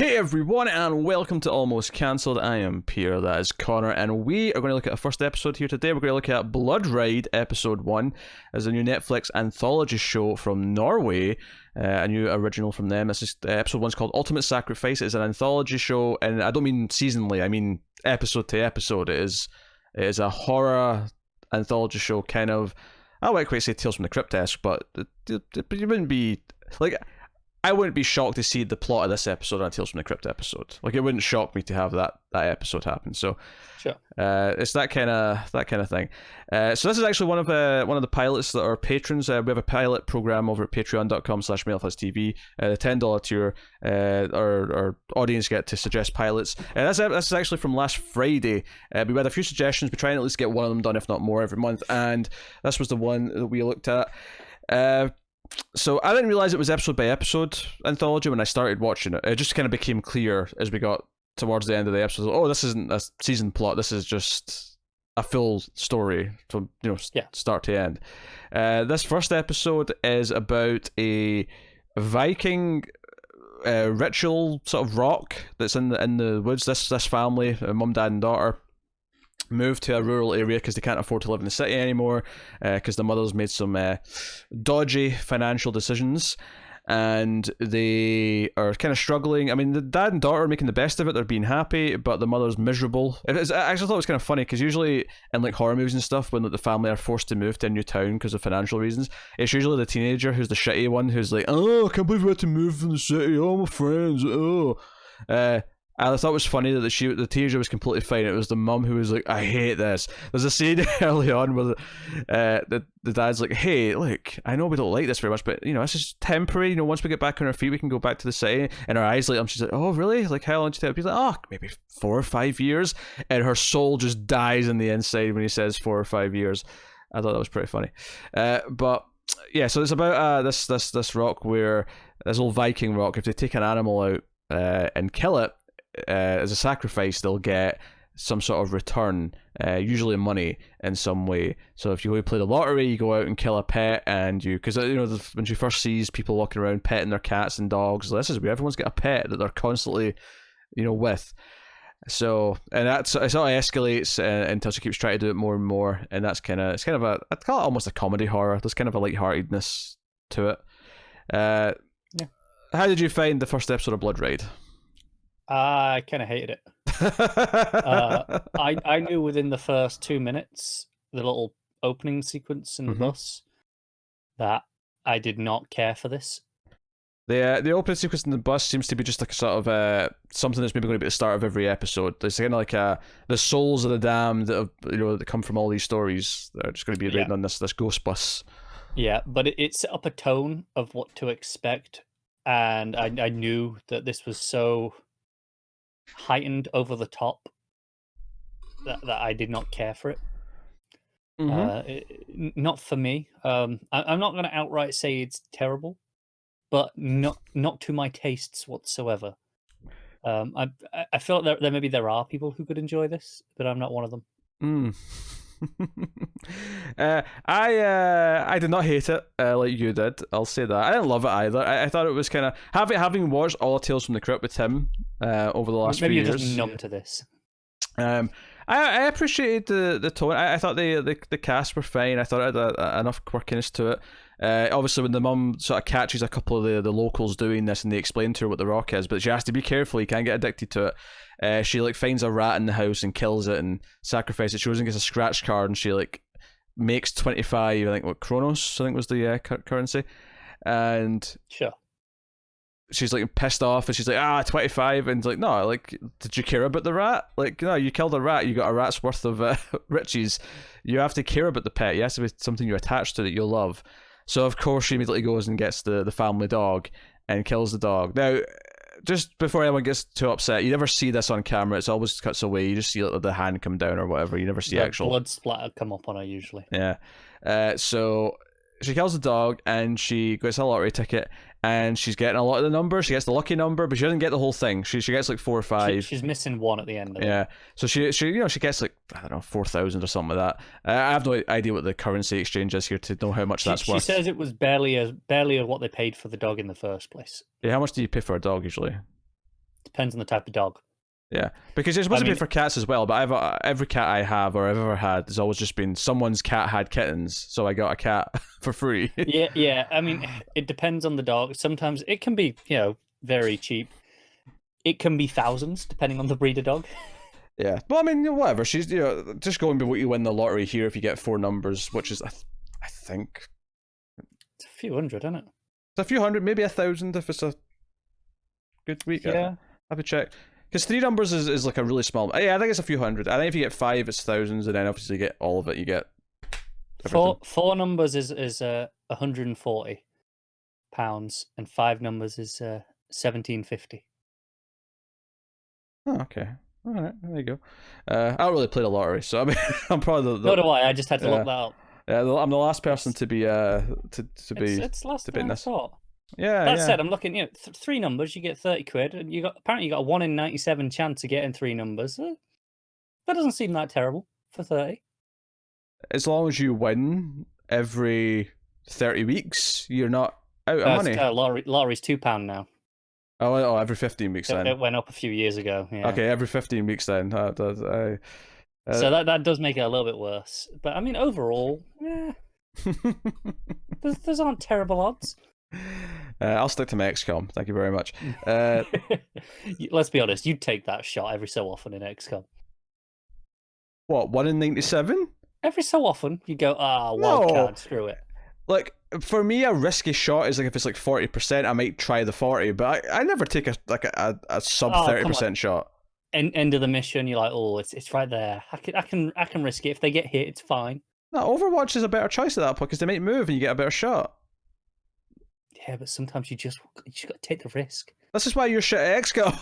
Hey everyone, and welcome to Almost Cancelled. I am Pierre, that is Connor, and we are going to look at a first episode here today. We're going to look at Bloodride Episode 1 as a new Netflix anthology show from Norway, a new original from them. This is Episode 1 is called Ultimate Sacrifice. It's an anthology show, and I don't mean seasonally, I mean episode to episode. It is a horror anthology show, kind of, I wouldn't quite say Tales from the Crypt-esque, but you wouldn't be, like, I wouldn't be shocked to see the plot of this episode on a Tales from the Crypt episode. Like, it wouldn't shock me to have that episode happen. So, sure. It's that kind of thing. So this is actually one of the pilots that are patrons. We have a pilot program over at patreon.com/MailFuzzTV. The $10 tier, our audience get to suggest pilots. This is actually from last Friday. We had a few suggestions. We try and at least get one of them done, if not more, every month. And this was the one that we looked at. So I didn't realize it was episode by episode anthology when I started watching it. It just kind of became clear as we got towards the end of the episode. Oh, this isn't a season plot. This is just a full story from start to end. This first episode is about a Viking ritual sort of rock that's in the woods. This family, mum, dad, and daughter, moved to a rural area because they can't afford to live in the city anymore, because the mother's made some dodgy financial decisions, and they are kind of struggling. I mean, the dad and daughter are making the best of it. They're being happy, but the mother's miserable. I actually thought it was kind of funny, because usually in like horror movies and stuff, when the family are forced to move to a new town because of financial reasons, it's usually the teenager who's the shitty one, who's like, oh, I can't believe we had to move from the city, oh, my friends, oh. I thought it was funny that the teenager was completely fine. It was the mum who was like, I hate this. There's a scene early on where the dad's like, hey, look, I know we don't like this very much, but, this is temporary. Once we get back on our feet, we can go back to the city. And her eyes light up. She's like, oh, really? Like, how long did you take? He's like, oh, maybe 4 or 5 years. And her soul just dies on the inside when he says 4 or 5 years. I thought that was pretty funny. But yeah, so it's about this rock where, this old Viking rock, if they take an animal out and kill it, as a sacrifice, they'll get some sort of return, usually money in some way. So if you go play the lottery, you go out and kill a pet, and because when she first sees people walking around petting their cats and dogs, this is where everyone's got a pet that they're constantly, with. So, and it sort of escalates until she keeps trying to do it more and more, and it's kind of I'd call it almost a comedy horror. There's kind of a lightheartedness to it. Yeah. How did you find the first episode of Bloodride? I kind of hated it. I knew within the first 2 minutes, the little opening sequence in the bus, that I did not care for this. The opening sequence in the bus seems to be just like a sort of something that's maybe going to be at the start of every episode. It's kind of like the souls of the damned that have, that come from all these stories. They're just going to be riding on this ghost bus. Yeah, but it set up a tone of what to expect, and I knew that this was so heightened over the top that I did not care for it. Not for me. I'm not going to outright say it's terrible, but not to my tastes whatsoever. I feel like there are people who could enjoy this, but I'm not one of them. I did not hate it like you did. I'll say that. I didn't love it either. I thought it was kind of having watched all of Tales from the Crypt with Tim over the last few years. Maybe you're just numb to this. I appreciated the tone. I thought the cast were fine. I thought it had enough quirkiness to it. Obviously, when the mum sort of catches a couple of the locals doing this, and they explain to her what the rock is, but she has to be careful. You can't get addicted to it. She finds a rat in the house and kills it and sacrifices it. She goes and gets a scratch card, and she makes 25. I think what Kronos was the currency, and sure. She's pissed off, and she's like, 25, and no, did you care about the rat? No, you killed a rat, you got a rat's worth of riches. You have to care about the pet. It has to be something you're attached to that you'll love. So of course she immediately goes and gets the family dog and kills the dog. Now, just before anyone gets too upset, you never see this on camera. It's always cuts away. You just see the hand come down or whatever. You never see actual blood splatter come up on her usually. Yeah. So she kills the dog, and she gets a lottery ticket, and she's getting a lot of the numbers. She gets the lucky number, but she doesn't get the whole thing. She gets 4 or 5. She's missing one at the end of it. Yeah. So she gets I don't know, 4,000 or something like that. I have no idea what the currency exchange is here to know how much that's worth. She says it was barely what they paid for the dog in the first place. Yeah. How much do you pay for a dog usually? Depends on the type of dog. Yeah, because it's supposed to be mean- for cats as well, but every cat I have or I've ever had has always just been someone's cat had kittens, so I got a cat for free. Yeah. I mean, it depends on the dog. Sometimes it can be, very cheap. It can be thousands, depending on the breed of dog. Yeah, well, I mean, whatever. She's just going by what you win the lottery here if you get 4 numbers, which is I think It's a few hundred, isn't it? it's a few hundred, maybe 1,000 if it's a good week. Yeah. Have a check. Because 3 numbers is like a really small. Yeah, I think it's a few hundred. I think if you get 5, it's thousands, and then obviously you get all of it. You get everything. Four numbers is £140, and 5 numbers is £17.50. Oh, okay. All right, there you go. I don't really play the lottery, so I mean, I'm probably Nor do I. I just had to look that up. I'm the last person to be to be It's less to than bid I this. thought. Yeah. That said, I'm looking. 3 numbers, you get 30 quid, and apparently you got a 1 in 97 chance of getting 3 numbers. That doesn't seem that terrible for 30. As long as you win every 30 weeks, you're not out of money. Lottery's £2 now. Oh, every 15 weeks then. It went up a few years ago. Yeah. Okay, every 15 weeks then. So that does make it a little bit worse. But I mean, overall, those aren't terrible odds. I'll stick to my XCOM. Thank you very much. Let's be honest, you'd take that shot every so often in XCOM. What, 1 in 97? Every so often, you go, wild card, screw it. Like, for me, a risky shot is like if it's like 40%, I might try the 40, but I never take a sub 30% shot. End of the mission, you're like, it's right there. I can risk it. If they get hit, it's fine. No, Overwatch is a better choice at that point because they might move and you get a better shot. Yeah, but sometimes you just got to take the risk. This is why you're shit at XCOM.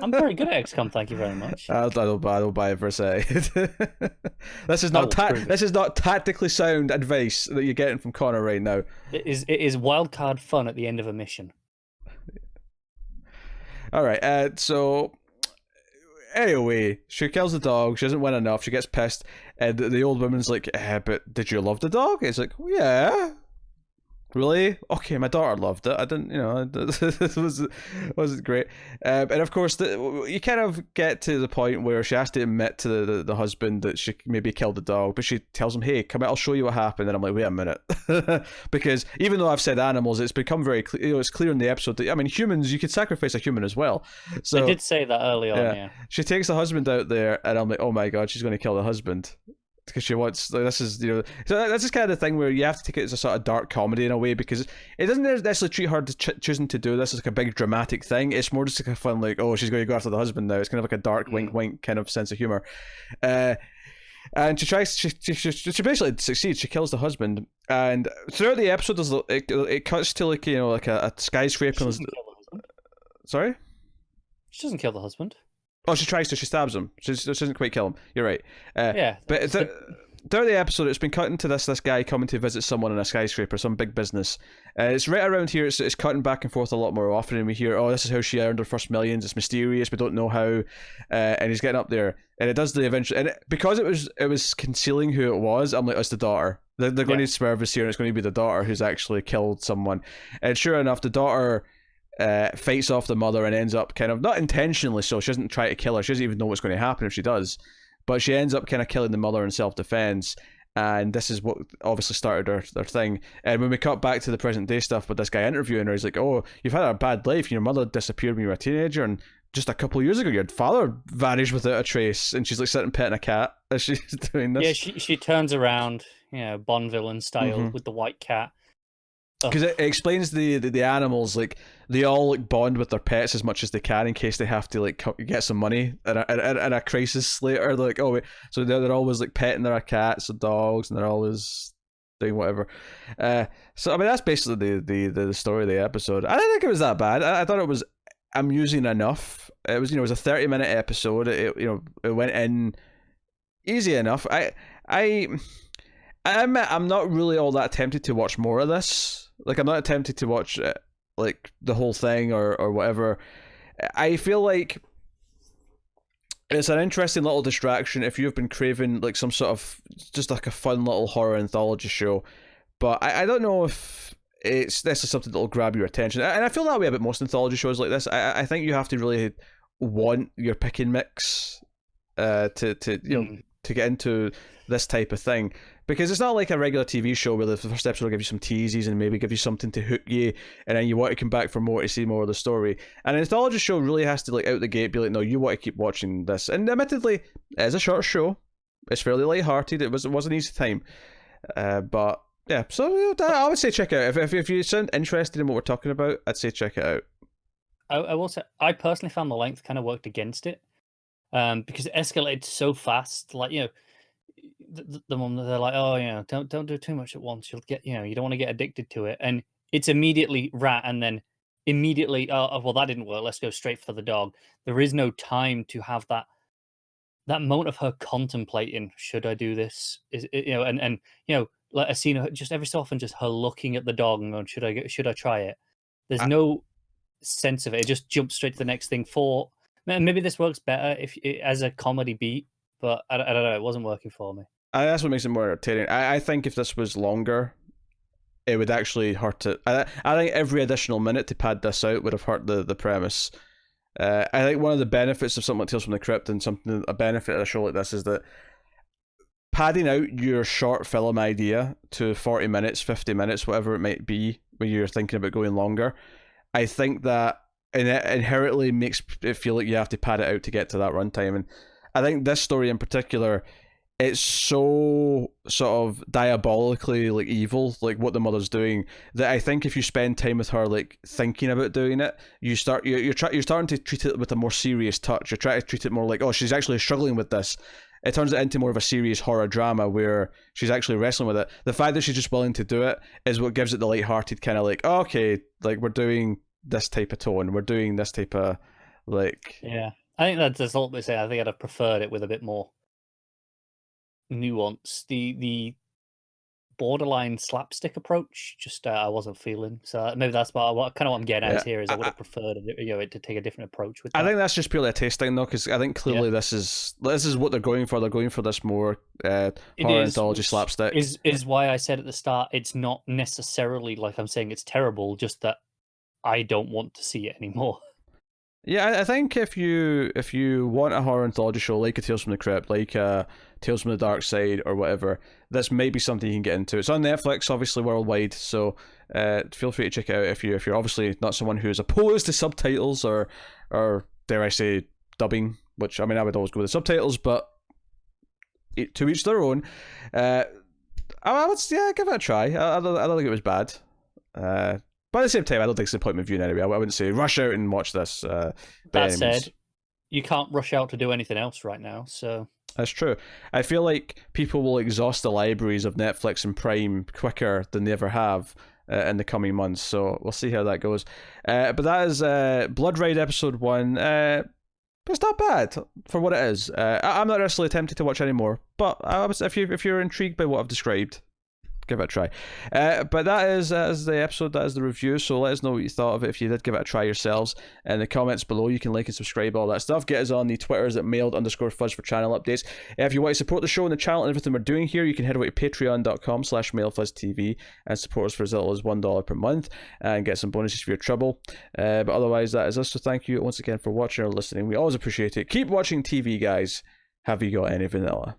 I'm very good at XCOM, thank you very much. I don't buy it for a second. This is not tactically sound advice that you're getting from Connor right now. It is wildcard fun at the end of a mission. All right, so anyway, she kills the dog. She doesn't win enough. She gets pissed, and the old woman's like, "But did you love the dog?" It's like, well, "Yeah." Really? Okay, my daughter loved it. I didn't, this wasn't great. And of course, you kind of get to the point where she has to admit to the husband that she maybe killed the dog, but she tells him, "Hey, come out, I'll show you what happened." And I'm like, wait a minute. Because even though I've said animals, it's become very clear, it's clear in the episode that, I mean, humans, you could sacrifice a human as well. So I did say that early on, yeah. She takes the husband out there, and I'm like, oh my God, she's going to kill the husband. Because she wants, like, this is, so that's just kind of the thing where you have to take it as a sort of dark comedy in a way, because it doesn't necessarily treat her choosing to do this as like a big dramatic thing. It's more just like a fun, like, oh, she's going to go after the husband now. It's kind of like a dark wink kind of sense of humor. And she basically succeeds. She kills the husband, and throughout the episode, it cuts to like, like a skyscraper. Sorry? She doesn't kill the husband. Oh, she tries to. She stabs him. She doesn't quite kill him. You're right. Yeah. But throughout the episode, it's been cutting to this guy coming to visit someone in a skyscraper, some big business. It's right around here. It's cutting back and forth a lot more often, and we hear, oh, this is how she earned her first millions. It's mysterious. We don't know how. And he's getting up there, and it does the eventual. And because it was concealing who it was, I'm like, oh, it's the daughter. They're going to Swervis here, and it's going to be the daughter who's actually killed someone. And sure enough, the daughter fights off the mother and ends up kind of, not intentionally so, she doesn't try to kill her, she doesn't even know what's going to happen if she does, but she ends up kind of killing the mother in self-defense, and this is what obviously started their thing. And when we cut back to the present day stuff with this guy interviewing her, he's like, oh, you've had a bad life, your mother disappeared when you were a teenager, and just a couple of years ago your father vanished without a trace. And she's like sitting petting a cat as she's doing this. Yeah, she turns around, Bond villain style, with the white cat. Because it explains the animals, like, they all like bond with their pets as much as they can in case they have to like get some money in a crisis later. They're like, oh wait, so they're always like petting their cats and dogs, and they're always doing whatever. So I mean, that's basically the story of the episode. I didn't think it was that bad. I thought it was amusing enough. It was, it was a 30-minute episode. It went in easy enough. I admit I'm not really all that tempted to watch more of this. Like, I'm not tempted to watch like the whole thing or whatever. I feel like it's an interesting little distraction if you've been craving like some sort of just like a fun little horror anthology show. But I don't know if this is something that'll grab your attention, and I feel that way about most anthology shows like this. I think you have to really want your pick and mix to to get into this type of thing, because it's not like a regular TV show where the first episode will give you some teases and maybe give you something to hook you, and then you want to come back for more to see more of the story. And an anthology show really has to, like, out the gate be like, no, you want to keep watching this. And admittedly, it's a short show, it's fairly light-hearted, it was an easy time, but yeah, so I would say check it out. If you sound interested in what we're talking about, I'd say check it out. I will say, I personally found the length kind of worked against it, because it escalated so fast. Like, the one that they're like, oh, don't do too much at once. You'll get, you don't want to get addicted to it, and it's immediately rat, and then immediately, oh, well, that didn't work. Let's go straight for the dog. There is no time to have that moment of her contemplating, should I do this? Is it, and like, I seen her just every so often, just her looking at the dog and going, should I try it? There's no sense of it. It just jumps straight to the next thing. Maybe this works better as a comedy beat, but I don't know. It wasn't working for me. That's what makes it more entertaining. I think if this was longer, it would actually hurt it. I think every additional minute to pad this out would have hurt the premise. I think one of the benefits of something like Tales from the Crypt, and a benefit of a show like this, is that padding out your short film idea to 40 minutes, 50 minutes, whatever it might be, when you're thinking about going longer, I think that it inherently makes it feel like you have to pad it out to get to that runtime. And I think this story in particular, it's so sort of diabolically, like, evil, like what the mother's doing, that I think if you spend time with her, like, thinking about doing it, you're starting to treat it with a more serious touch. You're trying to treat it more like, oh, she's actually struggling with this. It turns it into more of a serious horror drama where she's actually wrestling with it. The fact that she's just willing to do it is what gives it the lighthearted kind of, like, oh, okay, like, we're doing this type of tone, we're doing this type of, like... Yeah, I think that's ultimately saying. I think I'd have preferred it with a bit more nuance. The borderline slapstick approach, just I wasn't feeling. So maybe that's what I'm getting at here, is I would have preferred it to take a different approach with that. I think that's just purely a taste thing, though, because I think clearly this is what they're going for. They're going for this more horror anthology slapstick. Is why I said at the start, it's not necessarily like I'm saying it's terrible, just that I don't want to see it anymore. Yeah, I think if you want a horror anthology show like a Tales from the Crypt, like a Tales from the Dark Side or whatever, this may be something you can get into. It's on Netflix, obviously worldwide, so feel free to check it out if you're obviously not someone who's opposed to subtitles or dare I say dubbing, which, I mean, I would always go with the subtitles, but to each their own. I would give it a try. I don't think it was bad. But at the same time, I don't think it's the point of viewing anyway. I wouldn't say rush out and watch this. That said, you can't rush out to do anything else right now, so... That's true. I feel like people will exhaust the libraries of Netflix and Prime quicker than they ever have in the coming months, so we'll see how that goes. But that is Bloodride Episode 1. It's not bad for what it is. I'm not necessarily tempted to watch any more, but if you're intrigued by what I've described, give it a try. But that is the episode, that is the review, so let us know what you thought of it if you did give it a try yourselves in the comments below. You can like and subscribe, all that stuff. Get us on the Twitters at mailed_fuzz for channel updates. If you want to support the show and the channel and everything we're doing here, you can head over to patreon.com/mailfuzztv and support us for as little as $1 per month and get some bonuses for your trouble. But otherwise, that is us, so thank you once again for watching or listening. We always appreciate it. Keep watching TV, guys. Have you got any vanilla?